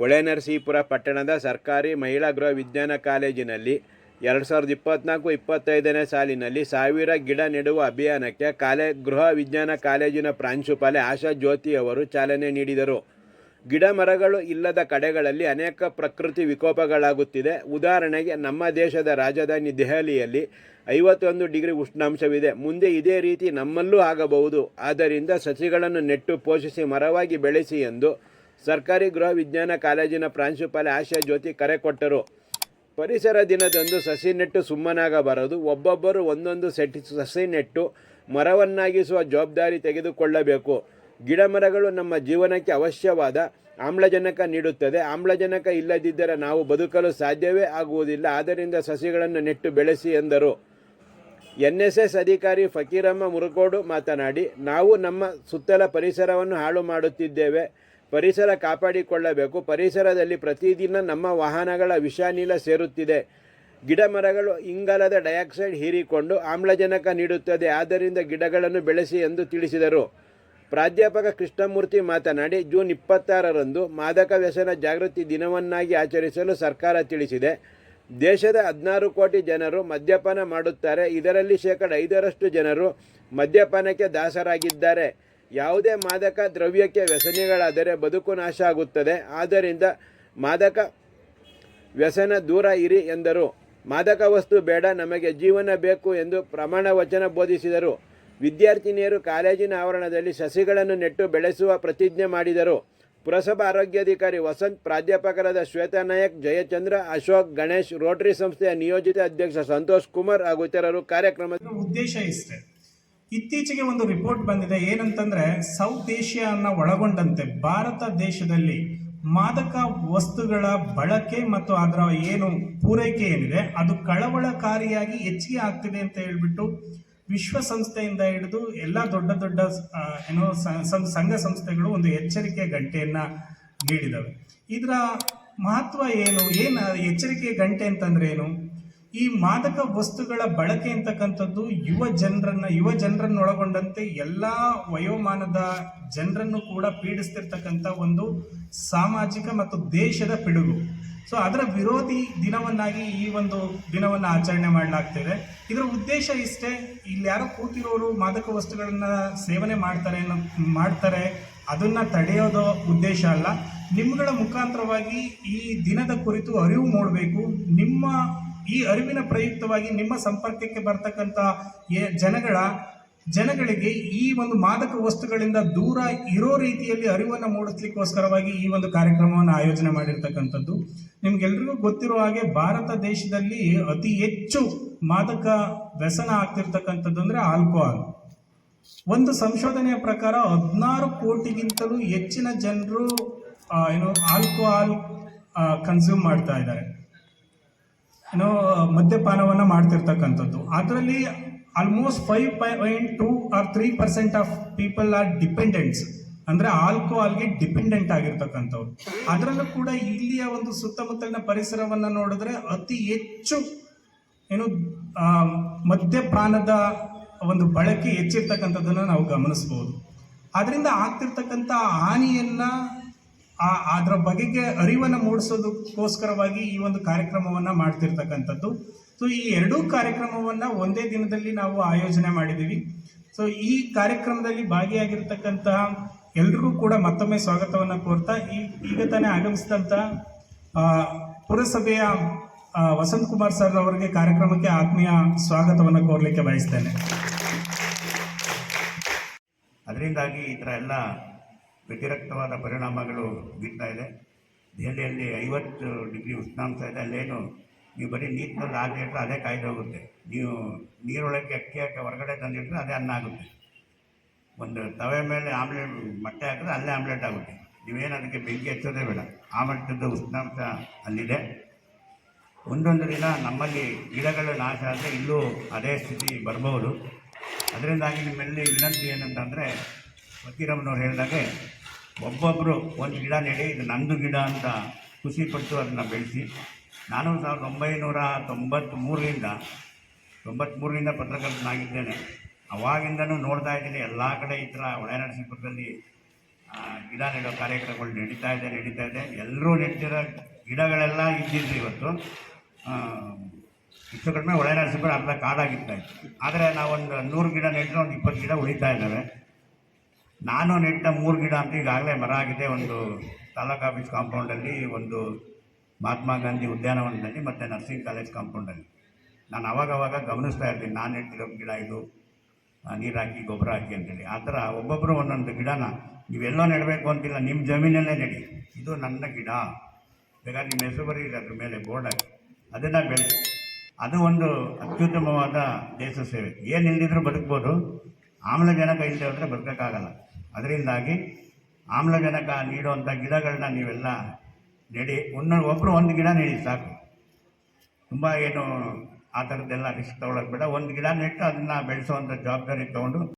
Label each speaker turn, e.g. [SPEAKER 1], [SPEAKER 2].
[SPEAKER 1] ಹೊಳೆನರಸೀಪುರ ಪಟ್ಟಣದ ಸರ್ಕಾರಿ ಮಹಿಳಾ ಗೃಹ ವಿಜ್ಞಾನ ಕಾಲೇಜಿನಲ್ಲಿ 2024-25ನೇ ಸಾಲಿನಲ್ಲಿ 1000 ಗಿಡ ನೆಡುವ ಅಭಿಯಾನಕ್ಕೆ ಗೃಹ ವಿಜ್ಞಾನ ಕಾಲೇಜಿನ ಪ್ರಾಂಶುಪಾಲೆ ಆಶಾ ಜ್ಯೋತಿ ಅವರು ಚಾಲನೆ ನೀಡಿದರು. ಗಿಡ ಮರಗಳು ಇಲ್ಲದ ಕಡೆಗಳಲ್ಲಿ ಅನೇಕ ಪ್ರಕೃತಿ ವಿಕೋಪಗಳಾಗುತ್ತಿದೆ. ಉದಾಹರಣೆಗೆ ನಮ್ಮ ದೇಶದ ರಾಜಧಾನಿ ದೆಹಲಿಯಲ್ಲಿ 51 ಡಿಗ್ರಿ ಉಷ್ಣಾಂಶವಿದೆ. ಮುಂದೆ ಇದೇ ರೀತಿ ನಮ್ಮಲ್ಲೂ ಆಗಬಹುದು. ಆದ್ದರಿಂದ ಸಸಿಗಳನ್ನು ನೆಟ್ಟು ಪೋಷಿಸಿ ಮರವಾಗಿ ಬೆಳೆಸಿ ಎಂದು ಸರ್ಕಾರಿ ಗೃಹ ವಿಜ್ಞಾನ ಕಾಲೇಜಿನ ಪ್ರಾಂಶುಪಾಲೆ ಆಶಾ ಜ್ಯೋತಿ ಕರೆ ಕೊಟ್ಟರು. ಪರಿಸರ ದಿನದಂದು ಸಸಿ ನೆಟ್ಟು ಸುಮ್ಮನಾಗಬಾರದು. ಒಬ್ಬೊಬ್ಬರು ಒಂದೊಂದು ಸಸಿ ನೆಟ್ಟು ಮರವನ್ನಾಗಿಸುವ ಜವಾಬ್ದಾರಿ ತೆಗೆದುಕೊಳ್ಳಬೇಕು. ಗಿಡ ಮರಗಳು ನಮ್ಮ ಜೀವನಕ್ಕೆ ಅವಶ್ಯವಾದ ಆಮ್ಲಜನಕ ನೀಡುತ್ತದೆ. ಆಮ್ಲಜನಕ ಇಲ್ಲದಿದ್ದರೆ ನಾವು ಬದುಕಲು ಸಾಧ್ಯವೇ ಆಗುವುದಿಲ್ಲ. ಆದ್ದರಿಂದ ಸಸಿಗಳನ್ನು ನೆಟ್ಟು ಬೆಳೆಸಿ ಎಂದರು. NSS ಅಧಿಕಾರಿ ಫಕೀರಮ್ಮ ಮುರುಗೋಡು ಮಾತನಾಡಿ, ನಾವು ನಮ್ಮ ಸುತ್ತಲ ಪರಿಸರವನ್ನು ಹಾಳು ಮಾಡುತ್ತಿದ್ದೇವೆ. ಪರಿಸರ ಕಾಪಾಡಿಕೊಳ್ಳಬೇಕು. ಪರಿಸರದಲ್ಲಿ ಪ್ರತಿದಿನ ನಮ್ಮ ವಾಹನಗಳ ವಿಷಾನಿಲ ಸೇರುತ್ತಿದೆ. ಗಿಡ ಮರಗಳು ಇಂಗಾಲದ ಡೈಆಕ್ಸೈಡ್ ಹೀರಿಕೊಂಡು ಆಮ್ಲಜನಕ ನೀಡುತ್ತದೆ. ಆದ್ದರಿಂದ ಗಿಡಗಳನ್ನು ಬೆಳೆಸಿ ಎಂದು ತಿಳಿಸಿದರು. ಪ್ರಾಧ್ಯಾಪಕ ಕೃಷ್ಣಮೂರ್ತಿ ಮಾತನಾಡಿ, ಜೂನ್ 26ರಂದು ಮಾದಕ ವ್ಯಸನ ಜಾಗೃತಿ ದಿನವನ್ನಾಗಿ ಆಚರಿಸಲು ಸರ್ಕಾರ ತಿಳಿಸಿದೆ. ದೇಶದ 16 ಕೋಟಿ ಜನರು ಮದ್ಯಪಾನ ಮಾಡುತ್ತಾರೆ. ಇದರಲ್ಲಿ 5% ಜನರು ಮದ್ಯಪಾನಕ್ಕೆ ದಾಸರಾಗಿದ್ದಾರೆ. ಯಾವುದೇ ಮಾದಕ ದ್ರವ್ಯಕ್ಕೆ ವ್ಯಸನಿಗಳಾದರೆ ಬದುಕು ನಾಶ ಆಗುತ್ತದೆ. ಆದ್ದರಿಂದ ಮಾದಕ ವ್ಯಸನ ದೂರ ಇರಿ ಎಂದರು. ಮಾದಕ ವಸ್ತು ಬೇಡ, ನಮಗೆ ಜೀವನ ಬೇಕು ಎಂದು ಪ್ರಮಾಣ ವಚನ ಬೋಧಿಸಿದರು. ವಿದ್ಯಾರ್ಥಿನಿಯರು ಕಾಲೇಜಿನ ಆವರಣದಲ್ಲಿ ಸಸಿಗಳನ್ನು ನೆಟ್ಟು ಬೆಳೆಸುವ ಪ್ರತಿಜ್ಞೆ ಮಾಡಿದರು. ಪುರಸಭಾ ಆರೋಗ್ಯಾಧಿಕಾರಿ ವಸಂತ್, ಪ್ರಾಧ್ಯಾಪಕರಾದ ಶ್ವೇತಾ ನಾಯಕ್, ಜಯಚಂದ್ರ, ಅಶೋಕ್, ಗಣೇಶ್, ರೋಟರಿ ಸಂಸ್ಥೆಯ ನಿಯೋಜಿತ ಅಧ್ಯಕ್ಷ ಸಂತೋಷ್ ಕುಮಾರ್ ಹಾಗೂ ಇತರರು ಕಾರ್ಯಕ್ರಮದ
[SPEAKER 2] ಉದ್ದೇಶ ಇಷ್ಟೇ. ಇತ್ತೀಚೆಗೆ ಒಂದು ರಿಪೋರ್ಟ್ ಬಂದಿದೆ. ಏನಂತಂದ್ರೆ, ಸೌತ್ ಏಷ್ಯಾನ ಒಳಗೊಂಡಂತೆ ಭಾರತ ದೇಶದಲ್ಲಿ ಮಾದಕ ವಸ್ತುಗಳ ಬಳಕೆ ಮತ್ತು ಅದರ ಏನು ಪೂರೈಕೆ ಏನಿದೆ ಅದು ಕಳವಳಕಾರಿಯಾಗಿ ಹೆಚ್ಚಿಗೆ ಆಗ್ತಿದೆ ಅಂತ ಹೇಳ್ಬಿಟ್ಟು ವಿಶ್ವಸಂಸ್ಥೆಯಿಂದ ಹಿಡಿದು ಎಲ್ಲ ದೊಡ್ಡ ದೊಡ್ಡ ಸಂಘ ಸಂಸ್ಥೆಗಳು ಒಂದು ಎಚ್ಚರಿಕೆ ಗಂಟೆಯನ್ನ ನೀಡಿದವೆ. ಇದರ ಮಹತ್ವ ಏನು ಎಚ್ಚರಿಕೆ ಗಂಟೆ ಅಂತಂದ್ರೆ ಏನು? ಈ ಮಾದಕ ವಸ್ತುಗಳ ಬಳಕೆ ಅಂತಕ್ಕಂಥದ್ದು ಯುವ ಜನರನ್ನೊಳಗೊಂಡಂತೆ ಎಲ್ಲ ವಯೋಮಾನದ ಜನರನ್ನು ಕೂಡ ಪೀಡಿಸ್ತಿರ್ತಕ್ಕಂಥ ಒಂದು ಸಾಮಾಜಿಕ ಮತ್ತು ದೇಶದ ಪಿಡುಗು. ಸೊ ಅದರ ವಿರೋಧಿ ದಿನವನ್ನಾಗಿ ಈ ಒಂದು ದಿನವನ್ನು ಆಚರಣೆ ಮಾಡಲಾಗ್ತಿದೆ. ಇದರ ಉದ್ದೇಶ ಇಷ್ಟೇ, ಇಲ್ಲಿ ಯಾರೋ ಕೂತಿರೋರು ಮಾದಕ ವಸ್ತುಗಳನ್ನ ಸೇವನೆ ಮಾಡ್ತಾರೆ ಅದನ್ನ ತಡೆಯೋದು ಉದ್ದೇಶ ಅಲ್ಲ. ನಿಮ್ಮಗಳ ಮುಖಾಂತರವಾಗಿ ಈ ದಿನದ ಕುರಿತು ಅರಿವು ಮೂಡಬೇಕು. ನಿಮ್ಮ ಈ ಅರಿವಿನ ಪ್ರಯುಕ್ತವಾಗಿ ನಿಮ್ಮ ಸಂಪರ್ಕಕ್ಕೆ ಬರ್ತಕ್ಕಂಥ ಜನಗಳಿಗೆ ಈ ಒಂದು ಮಾದಕ ವಸ್ತುಗಳಿಂದ ದೂರ ಇರೋ ರೀತಿಯಲ್ಲಿ ಅರಿವನ್ನು ಮೂಡಿಸ್ಲಿಕ್ಕೋಸ್ಕರವಾಗಿ ಈ ಒಂದು ಕಾರ್ಯಕ್ರಮವನ್ನು ಆಯೋಜನೆ ಮಾಡಿರ್ತಕ್ಕಂಥದ್ದು. ನಿಮ್ಗೆಲ್ರಿಗೂ ಗೊತ್ತಿರೋ ಹಾಗೆ ಭಾರತ ದೇಶದಲ್ಲಿ ಅತಿ ಹೆಚ್ಚು ಮಾದಕ ವ್ಯಸನ ಆಗ್ತಿರ್ತಕ್ಕಂಥದ್ದು ಅಂದ್ರೆ ಆಲ್ಕೋಹಾಲ್. ಒಂದು ಸಂಶೋಧನೆಯ ಪ್ರಕಾರ 16 ಕೋಟಿಗಿಂತಲೂ ಹೆಚ್ಚಿನ ಜನರು ಆಲ್ಕೋಹಾಲ್ ಕನ್ಸ್ಯೂಮ್ ಮಾಡ್ತಾ ಇದ್ದಾರೆ, ಮದ್ಯಪಾನವನ್ನು ಮಾಡ್ತಿರ್ತಕ್ಕಂಥದ್ದು. ಅದರಲ್ಲಿ almost 5.2 or 3% of people are dependents, ಅಂದ್ರೆ ಆಲ್ಕೋಹಾಲ್ಗೆ ಡಿಪೆಂಡೆಂಟ್ ಆಗಿರ್ತಕ್ಕಂಥವ್ರು. ಅದರಲ್ಲೂ ಕೂಡ ಇಲ್ಲಿಯ ಒಂದು ಸುತ್ತಮುತ್ತಲಿನ ಪರಿಸರವನ್ನು ನೋಡಿದ್ರೆ ಅತಿ ಹೆಚ್ಚು ಮದ್ಯಪಾನದ ಒಂದು ಬಳಕೆ ಹೆಚ್ಚಿರ್ತಕ್ಕಂಥದ್ದನ್ನು ನಾವು ಗಮನಿಸ್ಬೋದು. ಅದರಿಂದ ಆಗ್ತಿರ್ತಕ್ಕಂಥ ಹಾನಿಯನ್ನ ಅದರ ಬಗೆಗೆ ಅರಿವನ್ನು ಮೂಡಿಸೋದಕ್ಕೋಸ್ಕರವಾಗಿ ಈ ಒಂದು ಕಾರ್ಯಕ್ರಮವನ್ನು ಮಾಡ್ತಿರ್ತಕ್ಕಂಥದ್ದು. ಸೊ ಈ ಎರಡೂ ಕಾರ್ಯಕ್ರಮವನ್ನು ಒಂದೇ ದಿನದಲ್ಲಿ ನಾವು ಆಯೋಜನೆ ಮಾಡಿದ್ದೀವಿ. ಸೊ ಈ ಕಾರ್ಯಕ್ರಮದಲ್ಲಿ ಭಾಗಿಯಾಗಿರ್ತಕ್ಕಂಥ ಎಲ್ರಿಗೂ ಕೂಡ ಮತ್ತೊಮ್ಮೆ ಸ್ವಾಗತವನ್ನು ಕೋರ್ತಾ ಈಗ ತಾನೇ ಆಗಮಿಸಿದಂಥ ಪುರಸಭೆಯ ವಸಂತ್ ಕುಮಾರ್ ಸರ್ ಅವರಿಗೆ ಕಾರ್ಯಕ್ರಮಕ್ಕೆ ಆತ್ಮೀಯ ಸ್ವಾಗತವನ್ನು ಕೋರ್ಲಿಕ್ಕೆ ಬಯಸ್ತೇನೆ.
[SPEAKER 3] ಅದರಿಂದಾಗಿ ಈ ಥರ ಎಲ್ಲ ವ್ಯತಿರಿಕ್ತವಾದ ಪರಿಣಾಮಗಳು ಬೀರ್ತಾ ಇದೆ. ದೆಹಲಿಯಲ್ಲಿ 50 ಡಿಗ್ರಿ ಉಷ್ಣಾಂಶ ಇದೆ. ಅಲ್ಲೇನು ನೀವು ಬರೀ ನೀರಿನಲ್ಲಿ ಹಾಕಿಟ್ರೆ ಅದೇ ಕಾಯ್ದು ಹೋಗುತ್ತೆ. ನೀವು ನೀರೊಳಗೆ ಅಕ್ಕಿ ಹಾಕಿ ಹೊರಗಡೆ ತಂದಿಟ್ರೆ ಅದೇ ಅನ್ನ ಆಗುತ್ತೆ. ಒಂದು ತವೆ ಮೇಲೆ ಆಮ್ಲೆಟ್ ಮೊಟ್ಟೆ ಹಾಕಿದ್ರೆ ಅಲ್ಲೇ ಆಮ್ಲೆಟ್ ಆಗುತ್ತೆ. ನೀವೇನು ಅದಕ್ಕೆ ಬೆಂಕಿ ಹಚ್ಚೋದೇ ಬೇಡ. ಆ ಮಟ್ಟದ ಉಷ್ಣಾಂಶ ಅಲ್ಲಿದೆ. ಒಂದೊಂದು ದಿನ ನಮ್ಮಲ್ಲಿ ಗಿಡಗಳು ನಾಶ ಆದರೆ ಇಲ್ಲೂ ಅದೇ ಸ್ಥಿತಿ ಬರ್ಬೋದು. ಅದರಿಂದಾಗಿ ನಿಮ್ಮಲ್ಲಿ ವಿನಂತಿ ಏನಂತಂದರೆ, ಫಕೀರಮ್ಮನವ್ರು ಹೇಳಿದಾಗೆ ಒಬ್ಬೊಬ್ಬರು ಒಂದು ಗಿಡ ನೆಡಿ, ಇದು ನಂದು ಗಿಡ ಅಂತ ಖುಷಿಪಟ್ಟು ಅದನ್ನು ಬೆಳೆಸಿ. ನಾನು 1993ರಿಂದ ಪತ್ರಕರ್ತನಾಗಿದ್ದೇನೆ. ಅವಾಗಿಂದನೂ ನೋಡ್ತಾ ಇದ್ದೀನಿ ಎಲ್ಲ ಕಡೆ ಈ ಥರ ಹೊಳೆನರಸೀಪುರದಲ್ಲಿ ಗಿಡ ನೆಡೋ ಕಾರ್ಯಕ್ರಮಗಳು ನಡೀತಾ ಇದೆ. ಎಲ್ಲರೂ ನೆಟ್ಟಿರೋ ಗಿಡಗಳೆಲ್ಲ ಇದ್ದಿದ್ದು ಇವತ್ತು ಹೆಚ್ಚು ಕಡಿಮೆ ಒಳ್ಳೆ ನರಸೀಪುರ ಅರ್ಧ ಕಾಡಾಗಿರ್ತಾ ಇತ್ತು. ಆದರೆ ನಾವೊಂದು 100 ಗಿಡ ನೆಟ್ಟರೆ ಒಂದು 20 ಗಿಡ ಉಳಿತಾ ಇದ್ದಾವೆ. ನಾನು ನೆಟ್ಟ 3 ಗಿಡ ಅಂತ ಈಗಾಗಲೇ ಮರ ಆಗಿದೆ. ಒಂದು ತಾಲೂಕು ಆಫೀಸ್ ಕಾಂಪೌಂಡಲ್ಲಿ, ಒಂದು ಮಹಾತ್ಮ ಗಾಂಧಿ ಉದ್ಯಾನವನದಲ್ಲಿ ಮತ್ತು ನರ್ಸಿಂಗ್ ಕಾಲೇಜ್ ಕಾಂಪೌಂಡಲ್ಲಿ. ನಾನು ಅವಾಗವಾಗ ಗಮನಿಸ್ತಾ ಇರ್ತೀನಿ, ನಾನು ನೆಟ್ಟಿರೋ ಗಿಡ ಇದು, ನೀರು ಹಾಕಿ ಗೊಬ್ಬರ ಹಾಕಿ ಅಂತೇಳಿ. ಆ ಥರ ಒಬ್ಬೊಬ್ಬರು ಒಂದೊಂದು ಗಿಡನ ನೀವೆಲ್ಲೋ ನೆಡಬೇಕು ಅಂತಿಲ್ಲ, ನಿಮ್ಮ ಜಮೀನಲ್ಲೇ ನೆಡಿ, ಇದು ನನ್ನ ಗಿಡ, ಬೇಕಾದ್ರೆ ನಿಮ್ಮ ಹೆಸರು ಬರೀರಿ ಅದ್ರ ಮೇಲೆ ಬೋರ್ಡ್ ಹಾಕಿ, ಅದನ್ನು ಬೆಳೆಸಿ. ಅದು ಒಂದು ಅತ್ಯುತ್ತಮವಾದ ದೇಶ ಸೇವೆ. ಏನು ಇಲ್ಲದಿದ್ರೂ ಬದುಕ್ಬೋದು, ಆಮ್ಲಜನಕ ಇಲ್ಲದೆ ಹೋದರೆ ಬದುಕೋಕ್ಕಾಗಲ್ಲ. ಅದರಿಂದಾಗಿ ಆಮ್ಲಜನಕ ನೀಡುವಂಥ ಗಿಡಗಳನ್ನ ನೀವೆಲ್ಲ ನೆಡಿ. ಒಬ್ಬರು ಒಂದು ಗಿಡ ನೆಡಿ ಸಾಕು. ತುಂಬ ಏನು ಆ ಥರದ್ದೆಲ್ಲ ರಿಸ್ಕ್ ತೊಗೊಳಕ್ಕೆ ಬೇಡ. ಒಂದು ಗಿಡ ನೆಟ್ಟು ಅದನ್ನು ಬೆಳೆಸುವಂಥ ಜವಾಬ್ದಾರಿ ತೊಗೊಂಡು